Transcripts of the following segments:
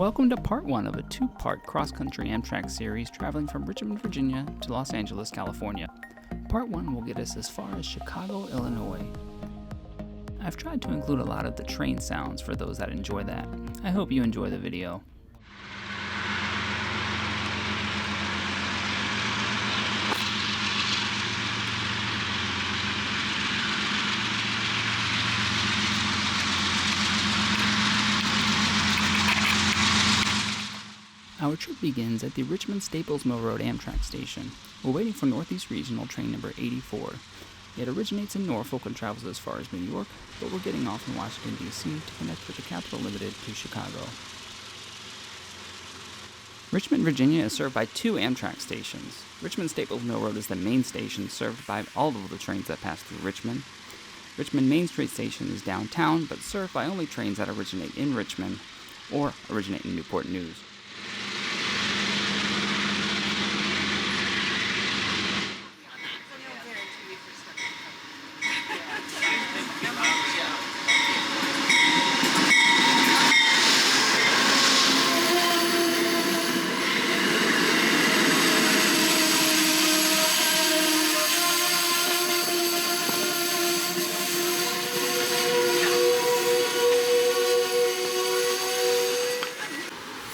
Welcome to part one of a two-part cross-country Amtrak series traveling from Richmond, Virginia to Los Angeles, California. Part one will get us as far as Chicago, Illinois. I've tried to include a lot of the train sounds for those that enjoy that. I hope you enjoy the video. Our trip begins at the Richmond Staples Mill Road Amtrak station. We're waiting for Northeast Regional train number 84. It originates in Norfolk and travels as far as New York, but we're getting off in Washington, D.C. to connect with the Capital Limited to Chicago. Richmond, Virginia is served by two Amtrak stations. Richmond Staples Mill Road is the main station served by all of the trains that pass through Richmond. Richmond Main Street Station is downtown, but served by only trains that originate in Richmond or originate in Newport News.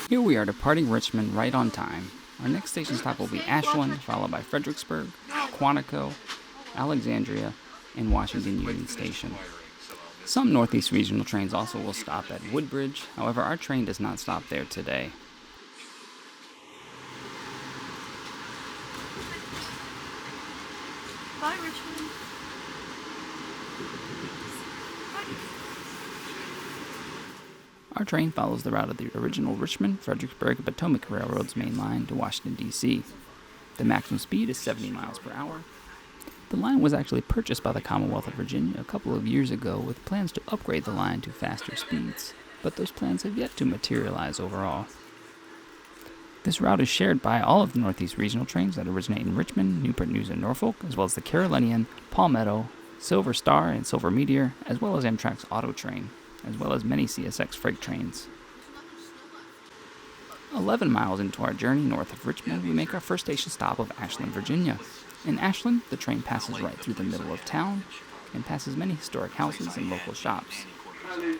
Here we are departing Richmond right on time. Our next station stop will be Ashland, followed by Fredericksburg, Quantico, Alexandria, and Washington Union Station. Some Northeast Regional trains also will stop at Woodbridge, however our train does not stop there today. Bye, Richmond. Our train follows the route of the original Richmond, Fredericksburg, and Potomac Railroad's main line to Washington, D.C. The maximum speed is 70 miles per hour. The line was actually purchased by the Commonwealth of Virginia a couple of years ago with plans to upgrade the line to faster speeds, but those plans have yet to materialize overall. This route is shared by all of the Northeast Regional trains that originate in Richmond, Newport News, and Norfolk, as well as the Carolinian, Palmetto, Silver Star, and Silver Meteor, as well as Amtrak's Auto Train, as well as many CSX freight trains. 11 miles into our journey north of Richmond, we make our first station stop of Ashland, Virginia. In Ashland, the train passes right through the middle of town and passes many historic houses and local shops.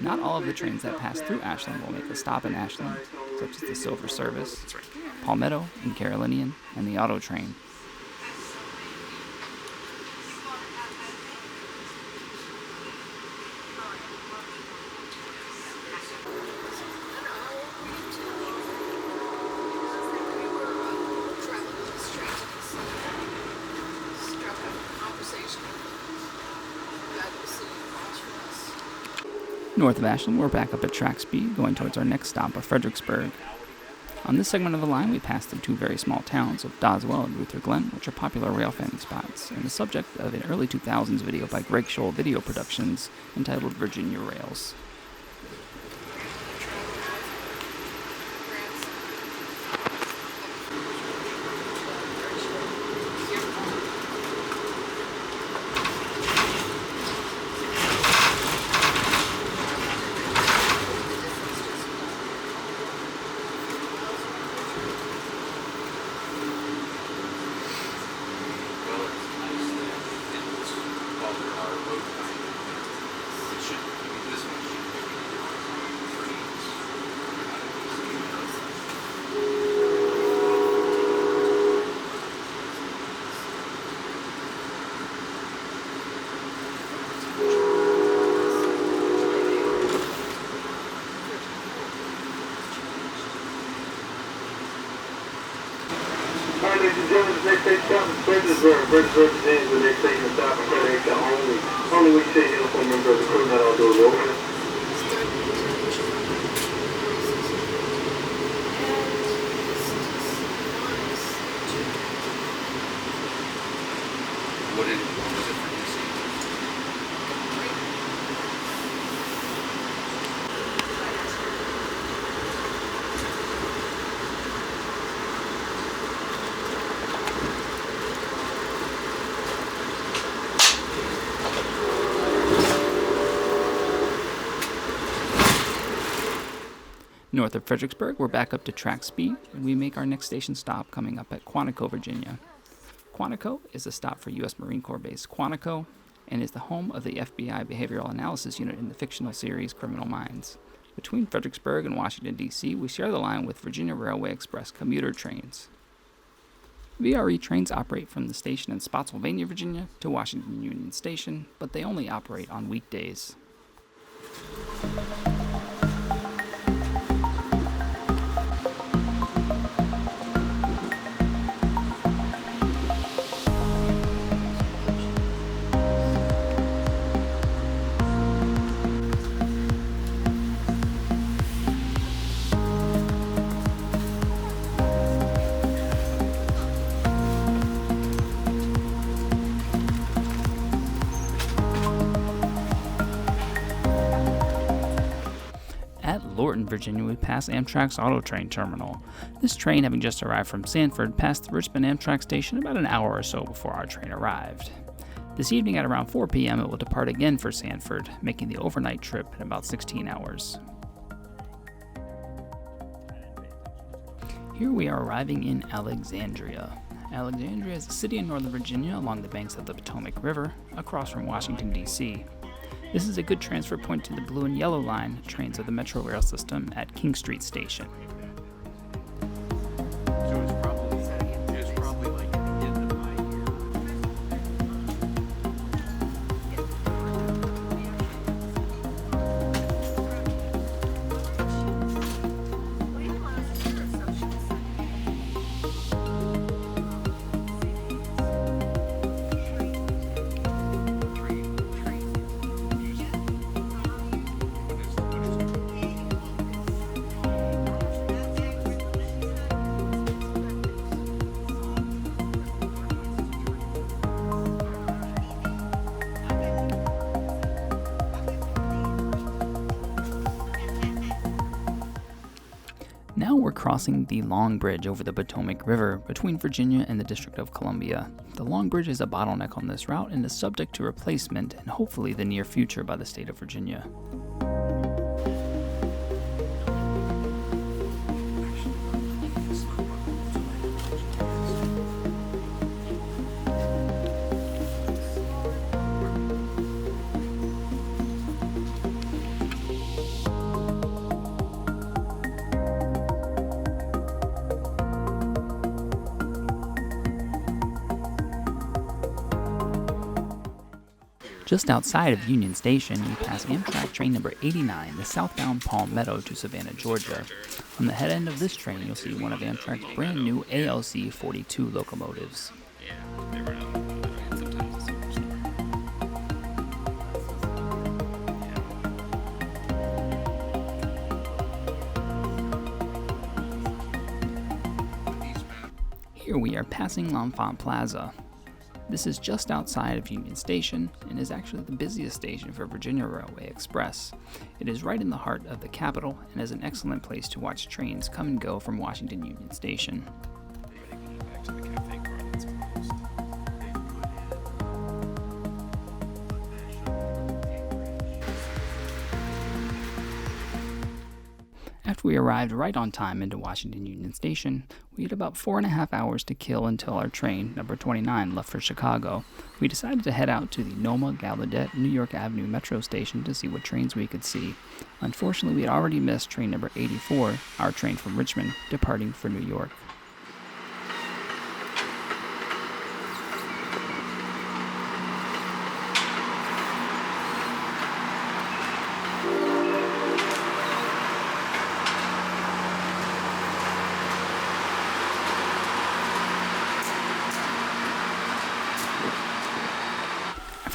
Not all of the trains that pass through Ashland will make a stop in Ashland, such as the Silver Service, Palmetto and Carolinian, and the Auto Train. North of Ashland, we're back up at track speed, going towards our next stop of Fredericksburg. On this segment of the line, we pass through two very small towns of Doswell and Ruther Glen, which are popular rail fanning spots, and the subject of an early 2000s video by Greg Scholl Video Productions entitled Virginia Rails. Ladies and gentlemen, the next station stop is Fredericksburg. Fredericksburg is the next station stop. Only we see uniform member of the crew, not all doors open. What was it for DC? North of Fredericksburg, we're back up to track speed, and we make our next station stop coming up at Quantico, Virginia. Quantico is a stop for U.S. Marine Corps base Quantico and is the home of the FBI Behavioral Analysis Unit in the fictional series Criminal Minds. Between Fredericksburg and Washington, D.C., we share the line with Virginia Railway Express commuter trains. VRE trains operate from the station in Spotsylvania, Virginia to Washington Union Station, but they only operate on weekdays. Lorton, Virginia, we pass Amtrak's Auto Train Terminal. This train, having just arrived from Sanford, passed the Richmond Amtrak station about an hour or so before our train arrived. This evening at around 4 p.m. it will depart again for Sanford, making the overnight trip in about 16 hours. Here we are arriving in Alexandria. Alexandria is a city in northern Virginia along the banks of the Potomac River, across from Washington, D.C. This is a good transfer point to the Blue and Yellow Line trains of the Metro Rail system at King Street Station. So it's probably like at the end of my Now we're crossing the Long Bridge over the Potomac River between Virginia and the District of Columbia. The Long Bridge is a bottleneck on this route and is subject to replacement in hopefully the near future by the state of Virginia. Just outside of Union Station, we pass Amtrak train number 89, the southbound Palmetto to Savannah, Georgia. On the head end of this train, you'll see one of Amtrak's brand new ALC 42 locomotives. Yeah, they run out. Sometimes it's a story. Here we are passing L'Enfant Plaza. This is just outside of Union Station and is actually the busiest station for Virginia Railway Express. It is right in the heart of the capital and is an excellent place to watch trains come and go from Washington Union Station. Back to the cafe bar that's closed. After we arrived right on time into Washington Union Station, we had about 4.5 hours to kill until our train, number 29, left for Chicago. We decided to head out to the Noma Gallaudet New York Avenue Metro Station to see what trains we could see. Unfortunately, we had already missed train number 84, our train from Richmond, departing for New York.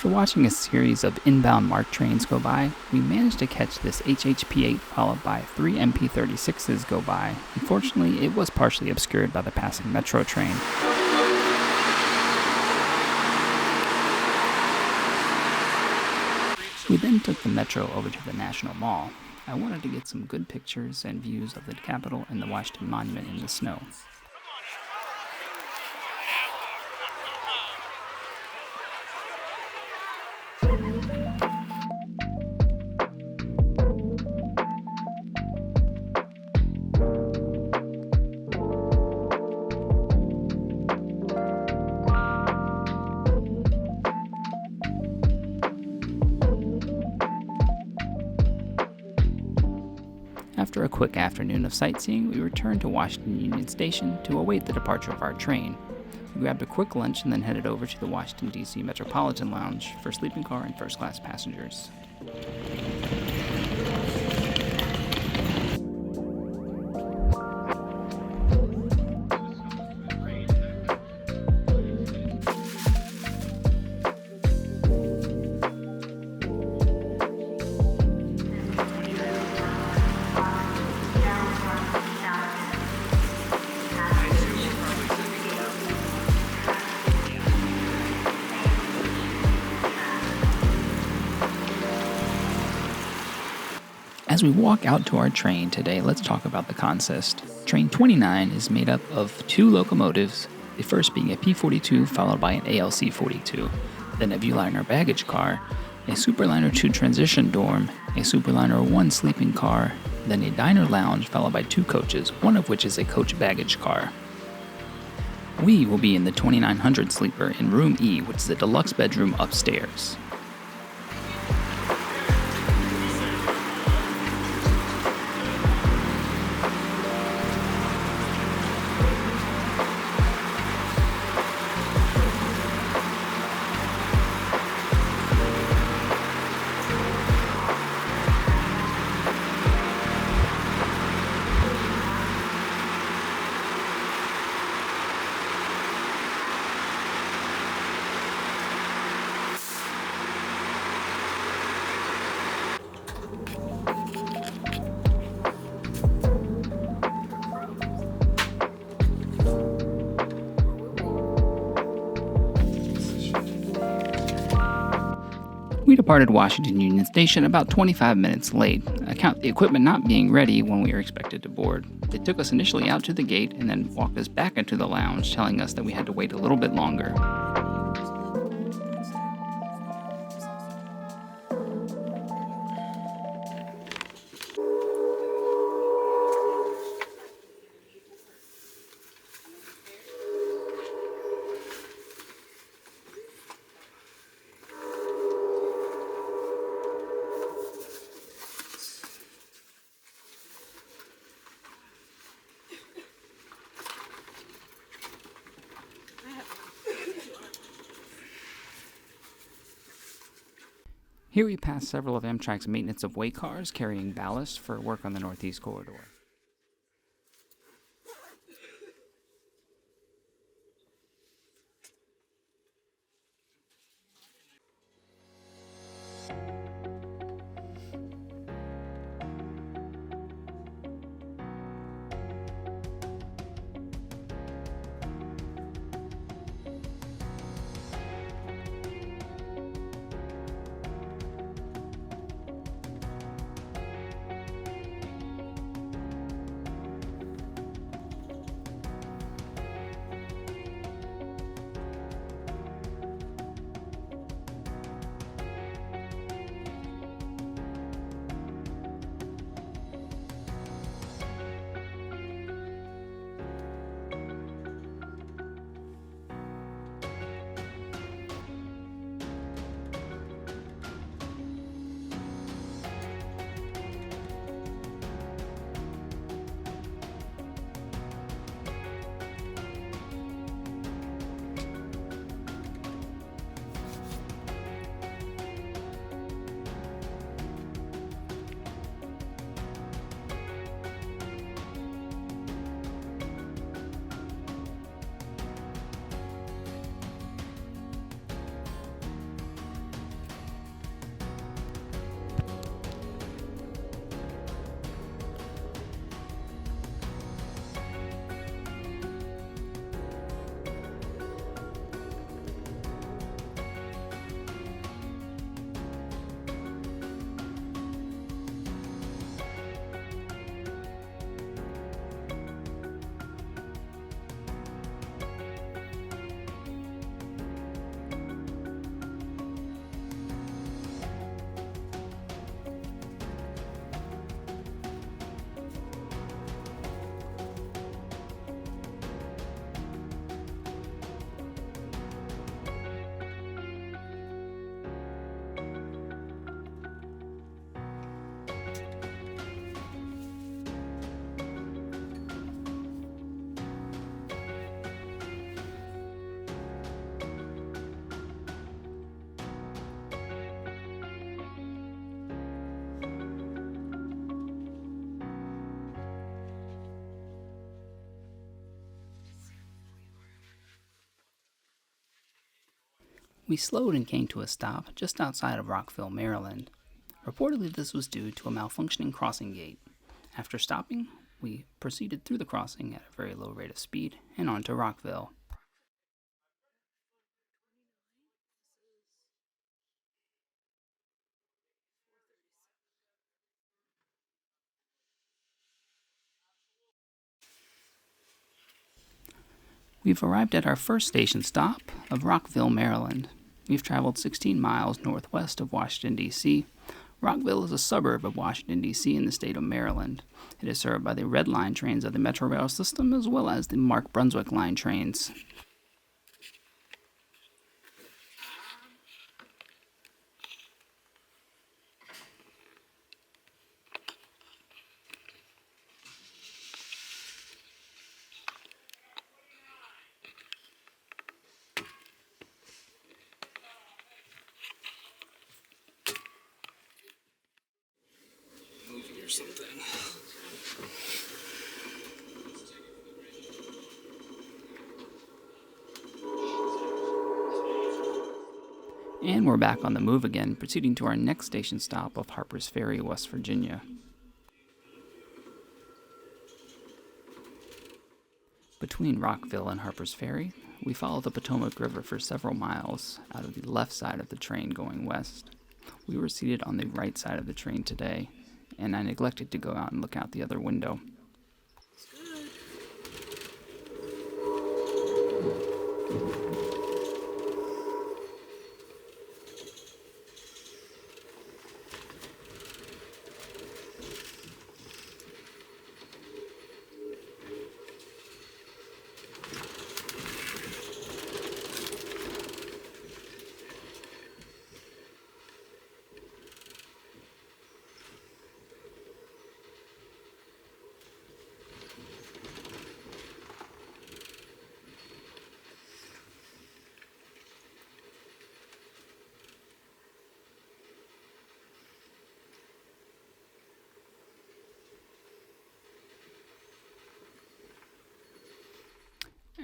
After watching a series of inbound MARC trains go by, we managed to catch this HHP-8 followed by 3 MP36s go by. Unfortunately, it was partially obscured by the passing metro train. We then took the metro over to the National Mall. I wanted to get some good pictures and views of the Capitol and the Washington Monument in the snow. quick afternoon of sightseeing, we returned to Washington Union Station to await the departure of our train. We grabbed a quick lunch and then headed over to the Washington, D.C. Metropolitan Lounge for sleeping car and first-class passengers. As we walk out to our train today, let's talk about the consist. Train 29 is made up of 2 locomotives, the first being a P42 followed by an ALC-42, then a Viewliner baggage car, a Superliner 2 transition dorm, a Superliner 1 sleeping car, then a diner lounge followed by 2 coaches, one of which is a coach baggage car. We will be in the 2900 sleeper in room E, which is a deluxe bedroom upstairs. We departed Washington Union Station about 25 minutes late, account the equipment not being ready when we were expected to board. They took us initially out to the gate and then walked us back into the lounge, telling us that we had to wait a little bit longer. Here we pass several of Amtrak's maintenance of way cars carrying ballast for work on the Northeast Corridor. We slowed and came to a stop just outside of Rockville, Maryland. Reportedly, this was due to a malfunctioning crossing gate. After stopping, we proceeded through the crossing at a very low rate of speed and onto Rockville. We've arrived at our first station stop of Rockville, Maryland. We've traveled 16 miles northwest of Washington, D.C. Rockville is a suburb of Washington, D.C. in the state of Maryland. It is served by the Red Line trains of the Metro Rail system as well as the Mark Brunswick Line trains. Movie or something. And we're back on the move again, proceeding to our next station stop of Harper's Ferry, West Virginia. Between Rockville and Harper's Ferry, we follow the Potomac River for several miles out of the left side of the train going west. We were seated on the right side of the train today, and I neglected to go out and look out the other window.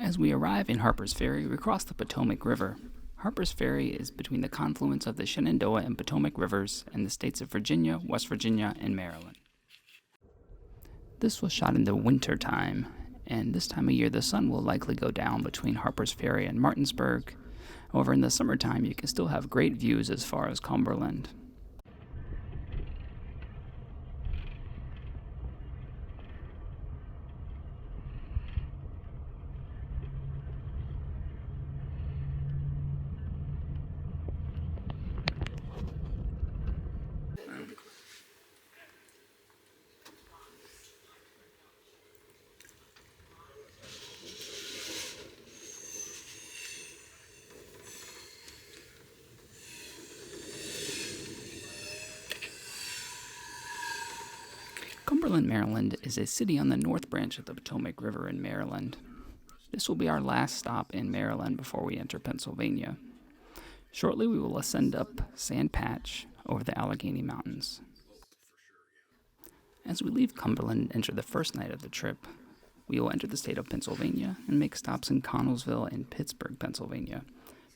As we arrive in Harper's Ferry, we cross the Potomac River. Harper's Ferry is between the confluence of the Shenandoah and Potomac Rivers and the states of Virginia, West Virginia, and Maryland. This was shot in the winter time, and this time of year the sun will likely go down between Harper's Ferry and Martinsburg. However, in the summertime you can still have great views as far as Cumberland. Cumberland, Maryland is a city on the north branch of the Potomac River in Maryland. This will be our last stop in Maryland before we enter Pennsylvania. Shortly we will ascend up Sand Patch over the Allegheny Mountains. As we leave Cumberland and enter the first night of the trip, we will enter the state of Pennsylvania and make stops in Connellsville and Pittsburgh, Pennsylvania.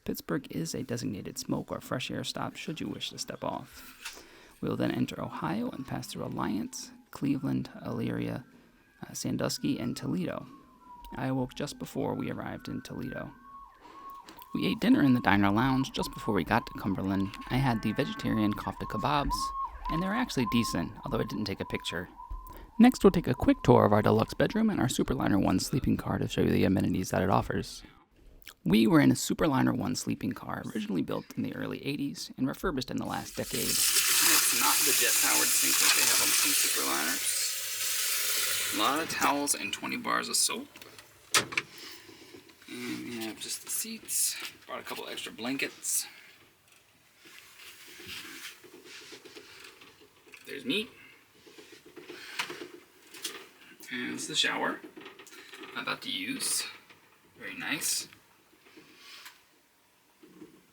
Pittsburgh is a designated smoke or fresh air stop should you wish to step off. We will then enter Ohio and pass through Alliance, Cleveland, Elyria, Sandusky, and Toledo. I awoke just before we arrived in Toledo. We ate dinner in the diner lounge just before we got to Cumberland. I had the vegetarian kofta kebabs, and they were actually decent, although I didn't take a picture. Next, we'll take a quick tour of our deluxe bedroom and our Superliner 1 sleeping car to show you the amenities that it offers. We were in a Superliner 1 sleeping car, originally built in the early 80s and refurbished in the last decade. It's not the jet-powered sink that they have on some Superliners. A lot of towels and 20 bars of soap. And we have just the seats. Brought a couple extra blankets. There's me. And this is the shower I'm about to use. Very nice.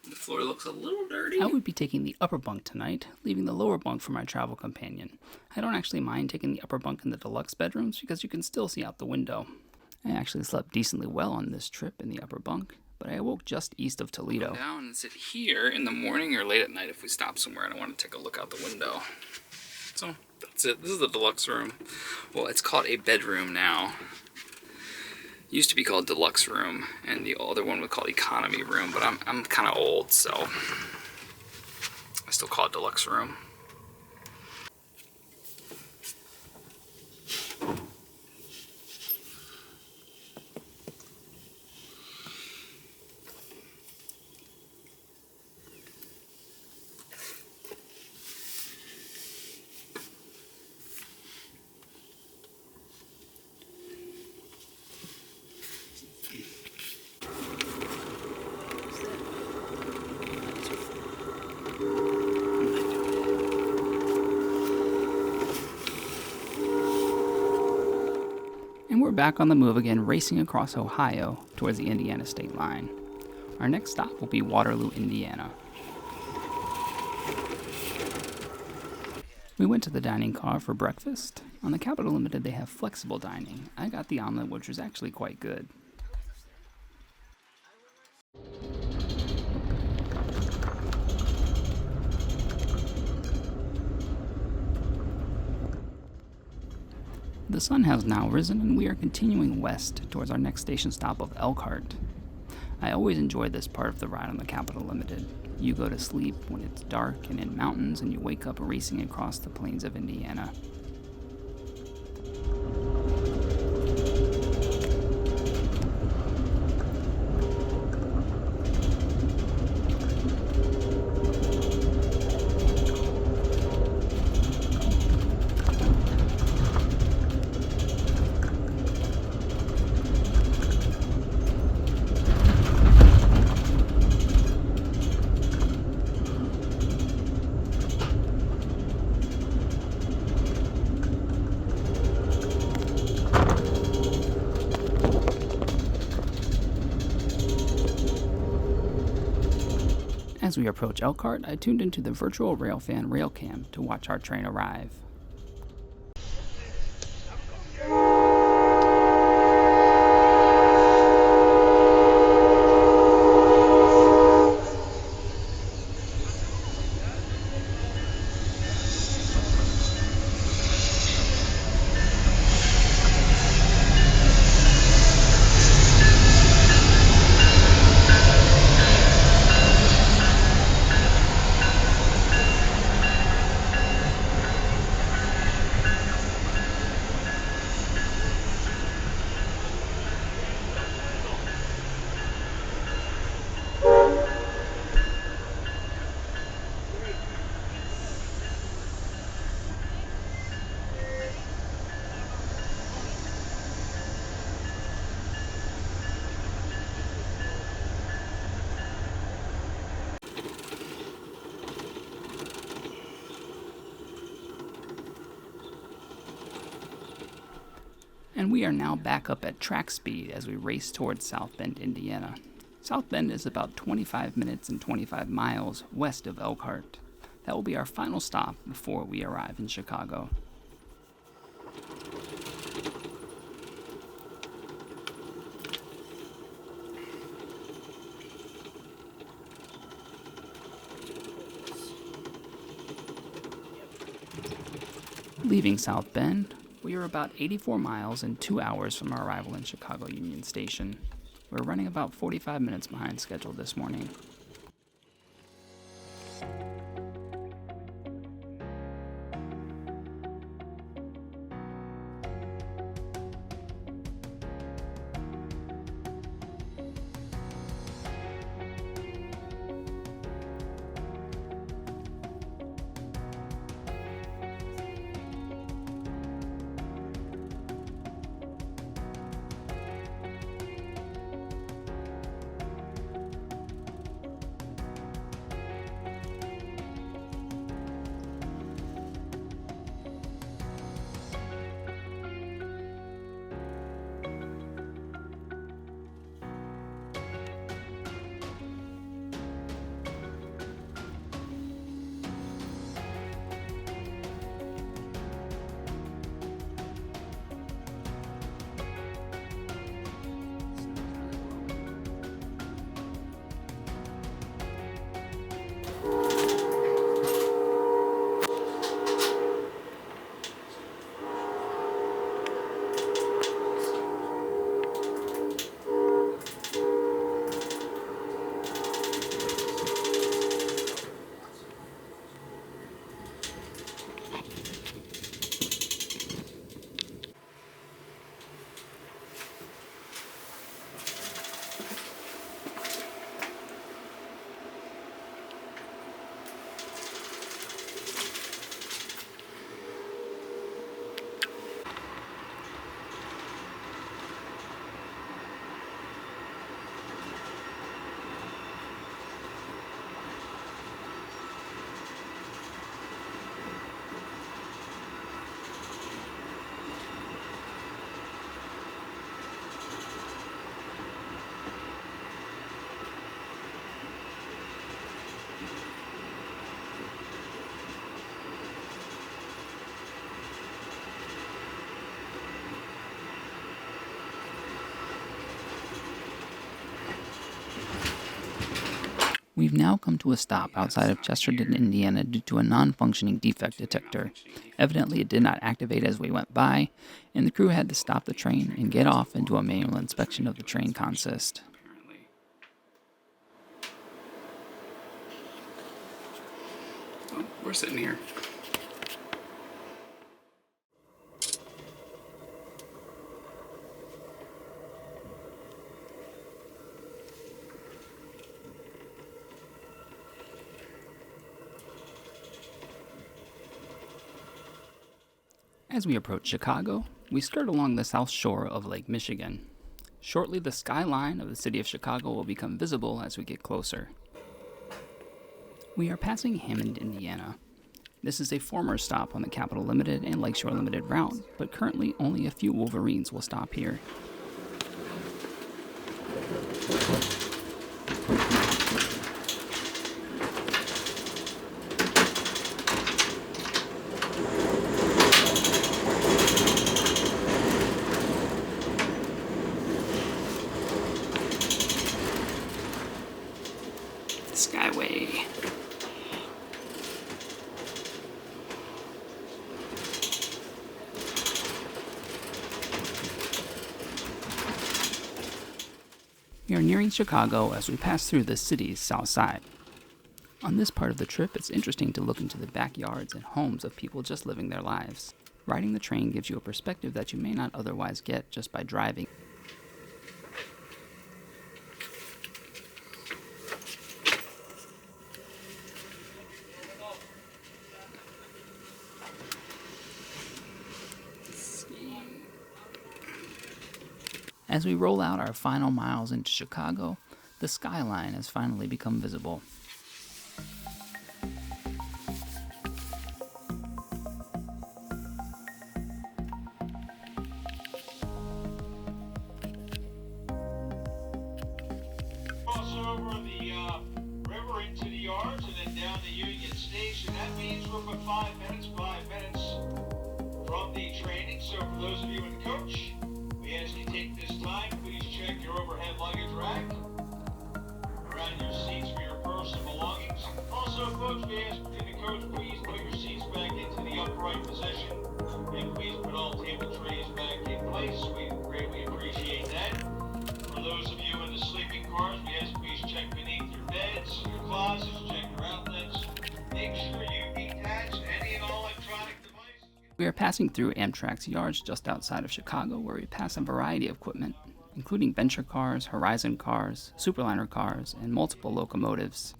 The floor looks a little dirty. I would be taking the upper bunk tonight, leaving the lower bunk for my travel companion. I don't actually mind taking the upper bunk in the deluxe bedrooms because you can still see out the window. I actually slept decently well on this trip in the upper bunk, but I awoke just east of Toledo. Go down and sit here in the morning or late at night if we stop somewhere and I want to take a look out the window. So that's it. This is the deluxe room. Well, it's called a bedroom now. Used to be called deluxe room, and the other one was called economy room, but I'm kind of old, so I still call it deluxe room. And we're back on the move again, racing across Ohio towards the Indiana state line. Our next stop will be Waterloo, Indiana. We went to the dining car for breakfast. On the Capital Limited, they have flexible dining. I got the omelet, which was actually quite good. The sun has now risen and we are continuing west towards our next station stop of Elkhart. I always enjoy this part of the ride on the Capital Limited. You go to sleep when it's dark and in mountains, and you wake up racing across the plains of Indiana. As we approach Elkhart, I tuned into the virtual railfan railcam to watch our train arrive. And we are now back up at track speed as we race towards South Bend, Indiana. South Bend is about 25 minutes and 25 miles west of Elkhart. That will be our final stop before we arrive in Chicago. Leaving South Bend, we are about 84 miles and 2 hours from our arrival in Chicago Union Station. We're running about 45 minutes behind schedule this morning. We've now come to a stop outside of Chesterton, Indiana due to a non-functioning defect detector. Evidently, it did not activate as we went by, and the crew had to stop the train and get off and do a manual inspection of the train consist. Oh, we're sitting here. As we approach Chicago, we skirt along the south shore of Lake Michigan. Shortly, the skyline of the city of Chicago will become visible as we get closer. We are passing Hammond, Indiana. This is a former stop on the Capital Limited and Lakeshore Limited route, but currently only a few Wolverines will stop here. Skyway. We are nearing Chicago as we pass through the city's south side. On this part of the trip, it's interesting to look into the backyards and homes of people just living their lives. Riding the train gives you a perspective that you may not otherwise get just by driving. As we roll out our final miles into Chicago, the skyline has finally become visible. Cross over the river into the yards and then down to Union Station. That means we're for 5 minutes from the training. So for those of you in coach, we ask you take this time. Please check your overhead luggage rack around your seats for your personal belongings. Also, folks, we ask in the coach, please put your seats back into the upright position and please put all table trays back in place. We greatly appreciate that. For those of you in the sleeping cars, we ask please check beneath your beds, your closets, check your outlets. Make sure you detach any and all electronic devices. We are passing through Amtrak's yards just outside of Chicago, where we pass a variety of equipment, including Venture cars, Horizon cars, Superliner cars, and multiple locomotives.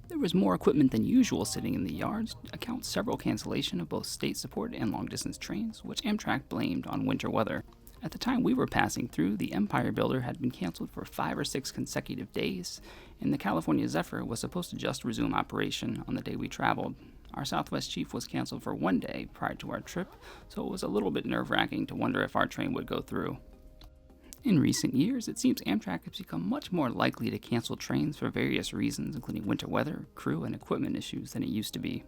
There was more equipment than usual sitting in the yards, accounts several cancellation of both state-supported and long-distance trains, which Amtrak blamed on winter weather. At the time we were passing through, the Empire Builder had been canceled for 5 or 6 consecutive days, and the California Zephyr was supposed to just resume operation on the day we traveled. Our Southwest Chief was canceled for 1 day prior to our trip, so it was a little bit nerve-wracking to wonder if our train would go through. In recent years, it seems Amtrak has become much more likely to cancel trains for various reasons, including winter weather, crew, and equipment issues, than it used to be.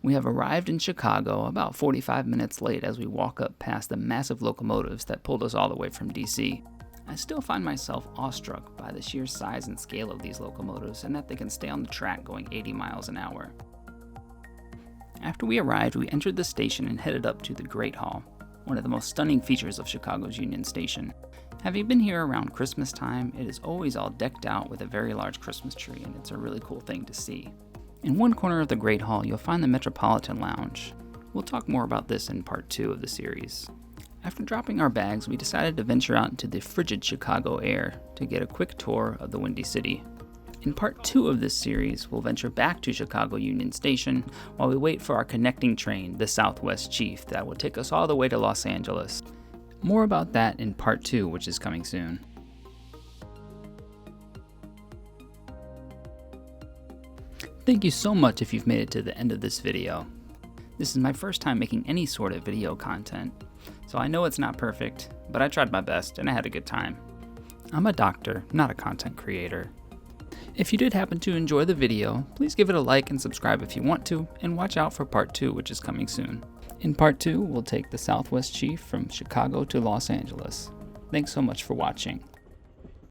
We have arrived in Chicago about 45 minutes late as we walk up past the massive locomotives that pulled us all the way from DC. I still find myself awestruck by the sheer size and scale of these locomotives and that they can stay on the track going 80 miles an hour. After we arrived, we entered the station and headed up to the Great Hall, one of the most stunning features of Chicago's Union Station. Having been here around Christmas time, it is always all decked out with a very large Christmas tree, and it's a really cool thing to see. In one corner of the Great Hall, you'll find the Metropolitan Lounge. We'll talk more about this in part 2 of the series. After dropping our bags, we decided to venture out into the frigid Chicago air to get a quick tour of the Windy City. In part 2 of this series, we'll venture back to Chicago Union Station while we wait for our connecting train, the Southwest Chief, that will take us all the way to Los Angeles. More about that in part 2, which is coming soon. Thank you so much if you've made it to the end of this video. This is my first time making any sort of video content, so I know it's not perfect, but I tried my best and I had a good time. I'm a doctor, not a content creator. If you did happen to enjoy the video, please give it a like and subscribe if you want to, and watch out for part 2, which is coming soon. In part 2, we'll take the Southwest Chief from Chicago to Los Angeles. Thanks so much for watching.